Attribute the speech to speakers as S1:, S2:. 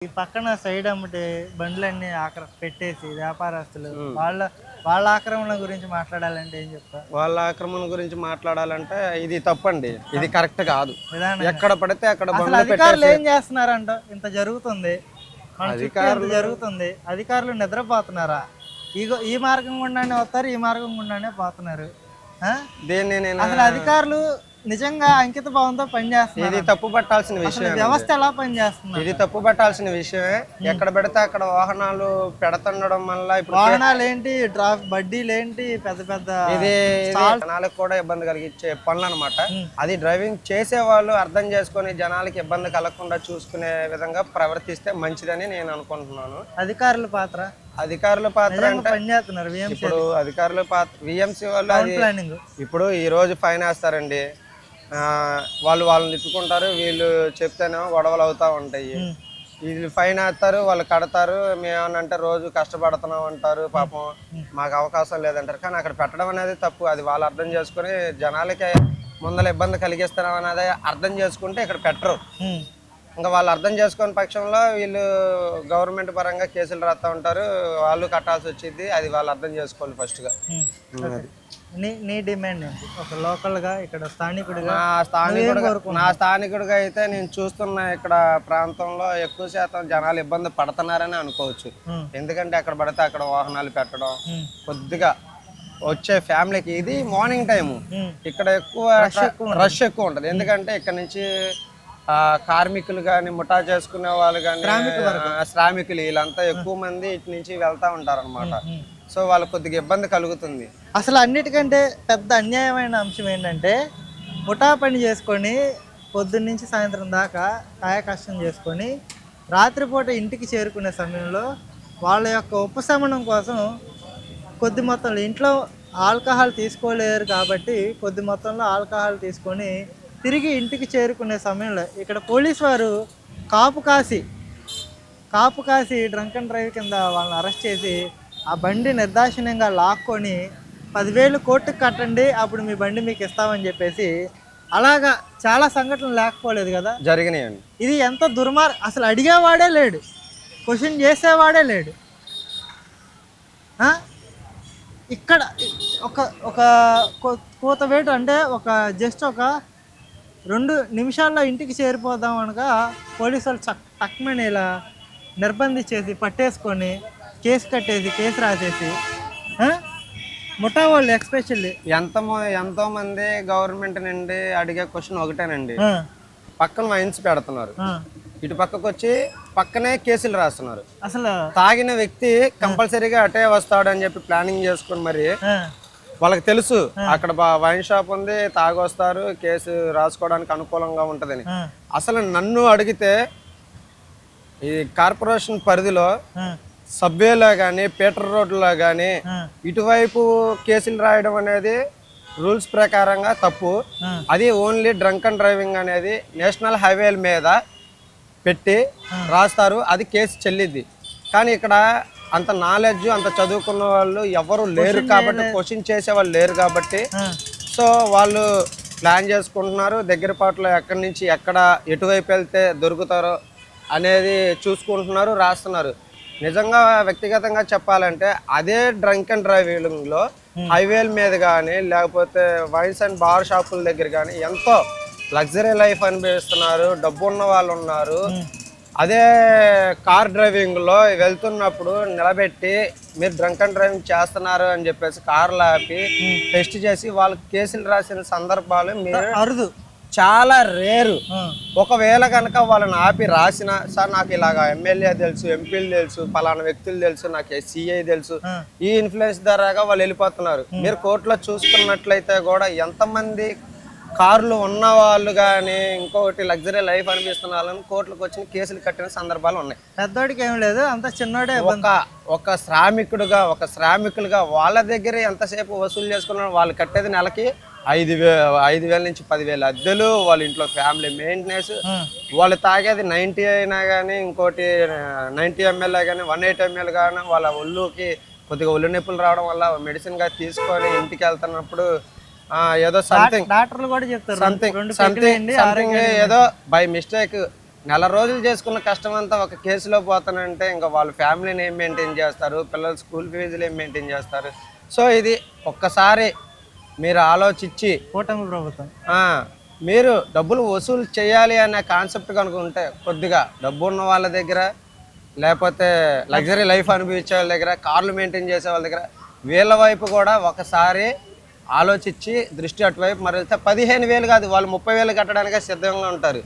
S1: ఈ పక్కన సైడ్ అమ్మటే బండ్లన్నీ పెట్టేసి వ్యాపారస్తులు వాళ్ళ ఆక్రమణ గురించి మాట్లాడాలంటే ఏం చెప్తా?
S2: వాళ్ళ ఆక్రమణ గురించి మాట్లాడాలంటే ఇది తప్పండి, ఇది కరెక్ట్ కాదు. ఎక్కడ పడితే అక్కడ
S1: అధికారులు ఏం చేస్తున్నారంట? ఇంత జరుగుతుంది, అధికారులు నిద్రపోతున్నారా? ఈ మార్గం గుండానే వస్తారు, ఈ మార్గం గుండానే పోతున్నారు. అసలు అధికారులు నిజంగా అంకిత భావంతో పనిచేస్తున్నారు.
S2: ఇది తప్పు పట్టాల్సిన విషయం.
S1: వ్యవస్థ ఎలా పనిచేస్తుంది?
S2: ఇది తప్పు పట్టాల్సిన విషయమే. ఎక్కడ పెడితే అక్కడ వాహనాలు పెడుతుండడం వల్ల ఇప్పుడు
S1: వాహనాలు ఏంటి, బడ్డీలు ఏంటి, పెద్ద పెద్ద
S2: ఇది జనాలకు కూడా ఇబ్బంది కలిగించే పనులు అనమాట. అది డ్రైవింగ్ చేసే వాళ్ళు అర్థం చేసుకొని జనాలకి ఇబ్బంది కలగకుండా చూసుకునే విధంగా ప్రవర్తిస్తే మంచిదని నేను అనుకుంటున్నాను.
S1: అధికారుల పాత్ర పనిచేస్తున్నారు.
S2: ఇప్పుడు అధికారుల పాత్ర విఎంసీ వాళ్ళు ఇప్పుడు ఈ రోజు ఫైన్ వేస్తారండి, వాళ్ళని తిట్టుకుంటారు, వీళ్ళు చెప్తేనేమో గొడవలు అవుతా ఉంటాయి. వీళ్ళు ఫైన్ వేస్తారు, వాళ్ళు కడతారు. మేమేమనంటే రోజు కష్టపడుతున్నాం అంటారు, పాపం మాకు అవకాశం లేదంటారు. కానీ అక్కడ పెట్టడం అనేది తప్పు. అది వాళ్ళు అర్థం చేసుకుని జనాలకి ముందర ఇబ్బంది కలిగిస్తున్నాం అనేది అర్థం చేసుకుంటే ఇక్కడ పెట్టరు. ఇంకా వాళ్ళు అర్థం చేసుకునే పక్షంలో వీళ్ళు గవర్నమెంట్ పరంగా కేసులు రాస్తా ఉంటారు, వాళ్ళు కట్టాల్సి వచ్చింది. అది వాళ్ళు అర్థం చేసుకోవాలి ఫస్ట్గా.
S1: నీ డిమాండ్ ఏంటి ఒక లోకల్గా, ఇక్కడ స్థానికుడిగా?
S2: నా స్థానికుడిగా అయితే నేను చూస్తున్న ఇక్కడ ప్రాంతంలో ఎక్కువ శాతం జనాలు ఇబ్బంది పడుతున్నారని అనుకోవచ్చు. ఎందుకంటే అక్కడ పడితే అక్కడ వాహనాలు పెట్టడం, కొద్దిగా వచ్చే ఫ్యామిలీకి ఇది మార్నింగ్ టైము ఇక్కడ ఎక్కువ రష్ ఎక్కువ ఉంటుంది. ఎందుకంటే ఇక్కడ నుంచి కార్మికులు కానీ, ముఠా చేసుకునే వాళ్ళు కానీ, శ్రామికులు వీళ్ళంతా ఎక్కువ మంది ఇటు నుంచి వెళ్తా ఉంటారు అనమాట. సో వాళ్ళకి కొద్దిగా ఇబ్బంది కలుగుతుంది.
S1: అసలు అన్నిటికంటే పెద్ద అన్యాయమైన అంశం ఏంటంటే, ముఠా పని చేసుకొని పొద్దున్న నుంచి సాయంత్రం దాకా కాయ కష్టం చేసుకొని రాత్రిపూట ఇంటికి చేరుకునే సమయంలో వాళ్ళ యొక్క ఉపశమనం కోసం కొద్ది మొత్తంలో, ఇంట్లో ఆల్కహాల్ తీసుకోలేరు కాబట్టి కొద్ది మొత్తంలో ఆల్కహాల్ తీసుకొని తిరిగి ఇంటికి చేరుకునే సమయంలో ఇక్కడ పోలీసు వారు కాపు కాసి డ్రంక్ అండ్ డ్రైవ్ కింద వాళ్ళని అరెస్ట్ చేసి ఆ బండి నిర్దాక్షిణ్యంగా లాక్కొని 10,000 కోర్టుకు కట్టండి, అప్పుడు మీ బండి మీకు ఇస్తామని చెప్పేసి, అలాగా చాలా సంఘటనలు లేకపోలేదు కదా
S2: జరిగినాయండి.
S1: ఇది ఎంత అసలు అడిగేవాడే లేడు, క్వశ్చన్ చేసేవాడే లేడు. ఇక్కడ ఒక కూతవేటు అంటే జస్ట్ ఒక 2 నిమిషాల్లో ఇంటికి చేరిపోదాం అనగా పోలీసు వాళ్ళు టక్మని ఇలా నిర్బంధించేసి పట్టేసుకొని కేసు కట్టేసి కేసు రాసేసి, ముఠా వాళ్ళు ఎక్స్పెషల్లీ
S2: ఎంతో మంది గవర్నమెంట్ నుండి అడిగే క్వశ్చన్ ఒకటేనండి, పక్కన వైన్స్ పెడుతున్నారు, ఇటు పక్కకు వచ్చి పక్కనే కేసులు రాస్తున్నారు.
S1: అసలు
S2: తాగిన వ్యక్తి కంపల్సరీగా అటే వస్తాడు అని చెప్పి ప్లానింగ్ చేసుకుని మరి వాళ్ళకి తెలుసు అక్కడ వైన్ షాప్ ఉంది, తాగొస్తారు, కేసు రాసుకోవడానికి అనుకూలంగా ఉంటదని. అసలు నన్ను అడిగితే ఈ కార్పొరేషన్ పరిధిలో సబ్వేలో కానీ, పీటర్ రోడ్లో కానీ ఇటువైపు కేసులు రాయడం అనేది రూల్స్ ప్రకారంగా తప్పు. అది ఓన్లీ డ్రంక్ అండ్ డ్రైవింగ్ అనేది నేషనల్ హైవేల మీద పెట్టి రాస్తారు, అది కేసు చెల్లిద్ది. కానీ ఇక్కడ అంత నాలెడ్జ్, అంత చదువుకున్న వాళ్ళు ఎవరు లేరు కాబట్టి, క్వశ్చన్ చేసే వాళ్ళు లేరు కాబట్టి, సో వాళ్ళు ప్లాన్ చేసుకుంటున్నారు. దగ్గర పాటలో ఎక్కడి నుంచి ఎటువైపు వెళ్తే దొరుకుతారో అనేది చూసుకుంటున్నారు, రాస్తున్నారు. నిజంగా వ్యక్తిగతంగా చెప్పాలంటే అదే డ్రంక్ అండ్ డ్రైవింగ్లో హైవేల మీద కానీ, లేకపోతే వైన్స్ అండ్ బార్ షాపుల దగ్గర కానీ ఎంతో లగ్జరీ లైఫ్ అనిపిస్తున్నారు, డబ్బు ఉన్న వాళ్ళు ఉన్నారు. అదే కార్ డ్రైవింగ్లో వెళ్తున్నప్పుడు నిలబెట్టి మీరు డ్రంక్ అండ్ డ్రైవింగ్ చేస్తున్నారు అని చెప్పేసి కార్లు ఆపి టెస్ట్ చేసి వాళ్ళకి కేసులు రాసిన సందర్భాలు మీరు
S1: అరుదు,
S2: చాలా రేరు. ఒకవేళ కనుక వాళ్ళని ఆపి రాసిన, సార్ నాకు ఇలాగా ఎమ్మెల్యే తెలుసు, ఎంపీలు తెలుసు, పలానా వ్యక్తులు తెలుసు, నాకు సిఐ తెలుసు, ఈ ఇన్ఫ్లుయెన్స్ ద్వారాగా వాళ్ళు వెళ్ళిపోతున్నారు. మీరు కోర్టులో చూసుకున్నట్లయితే కూడా ఎంతమంది కార్లు ఉన్న వాళ్ళు కానీ, ఇంకొకటి లగ్జరీ లైఫ్ అనిపిస్తున్న వాళ్ళని కోర్టులకు వచ్చిన కేసులు కట్టిన సందర్భాలు ఉన్నాయి.
S1: పెద్దోడికి ఏం లేదు, అంత చిన్నోడే.
S2: ఒక శ్రామికులుగా వాళ్ళ దగ్గర ఎంతసేపు వసూలు చేసుకున్నారు. వాళ్ళు కట్టేది నెలకి 5,000 నుంచి 10,000 అద్దెలు, వాళ్ళ ఇంట్లో ఫ్యామిలీ మెయింటెనెన్స్, వాళ్ళు తాగేది 90 అయినా కానీ, ఇంకోటి 90 ml కానీ, 180 ml కానీ, వాళ్ళ ఒళ్ళుకి కొద్దిగా ఒళ్ళు నొప్పులు రావడం వల్ల మెడిసిన్గా తీసుకొని ఇంటికి వెళ్తున్నప్పుడు ఏదో సంథింగ్
S1: డాక్టర్లు కూడా చెప్తారు
S2: సంథింగ్ ఏదో బై మిస్టేక్ నెల రోజులు చేసుకున్న కష్టం అంతా ఒక కేసులో పోతానంటే ఇంకా వాళ్ళ ఫ్యామిలీని ఏం మెయింటైన్ చేస్తారు, పిల్లల స్కూల్ ఫీజులు ఏం మెయింటైన్ చేస్తారు. సో ఇది ఒక్కసారి మీరు ఆలోచించి
S1: కూటమి ప్రభుత్వం
S2: మీరు డబ్బులు వసూలు చేయాలి అనే కాన్సెప్ట్ కనుక ఉంటే కొద్దిగా డబ్బు ఉన్న వాళ్ళ దగ్గర, లేకపోతే లగ్జరీ లైఫ్ అనుభవించే వాళ్ళ దగ్గర, కార్లు మెయింటైన్ చేసే వాళ్ళ దగ్గర, వీళ్ళ వైపు కూడా ఒకసారి ఆలోచించి దృష్టి అటువైపు మరలితే 15,000 కాదు, వాళ్ళు 30,000 కట్టడానికే సిద్ధంగా ఉంటారు.